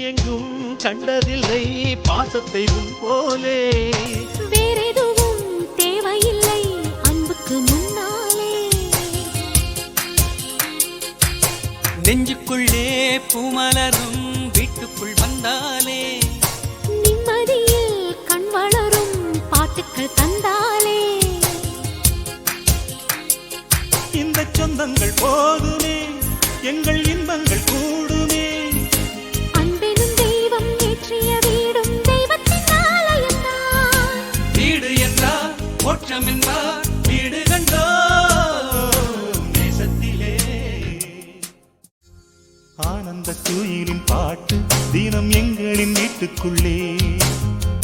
எங்கும் கண்டதில்லை பாசத்தை உன் போலே. வேறெதுவும் தேவையில்லை அன்புக்கு முன்னாலே. நெஞ்சுக்குள்ளே பூமலரும் வீட்டுக்குள் வந்தாலே. நிம்மதியில் கண் வளரும் பாட்டுக்கள் தந்தாலே. இந்த சொந்தங்கள் போதுமே எங்கள் இன்பங்கள் கூடுமே. அன்பெனும் தெய்வம் ஏற்றிய வீடும் தெய்வத்தின் ஆலயம்தான். வீடு என்றார் மோட்சம் என்றார் வீடு கண்டோ தேசத்திலே. ஆனந்த குயிலின் பாட்டு தினம் எங்களின் வீட்டுக்குள்ளே.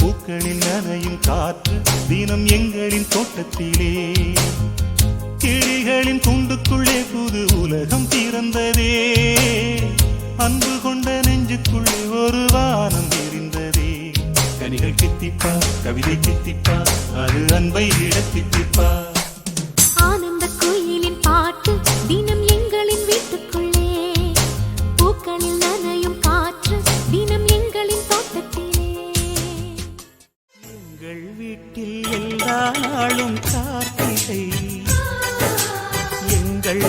பூக்களில் நனையும் காற்று தினம் எங்களின் தோட்டத்திலே. கிளிகளின் கூண்டுக்குள்ளே புது உலகம் பிறந்ததே. அன்பு கொண்ட நெஞ்சுக்குள்ளே ஒரு வானம் எரிந்ததே. கனிகள் கித்திப்பா கவிதை கித்திப்பா அது அன்பை இடத்தித்திப்பா. ஆனந்த குயிலின் பாட்டு தினம் எங்களின் வீட்டுக்குள்ளே. பூக்களில் நனையும் காற்று தினம் எங்களின் தோட்டத்திலே. எங்கள் வீட்டில் எல்லா நாளும் கார்த்திகை. எங்கள்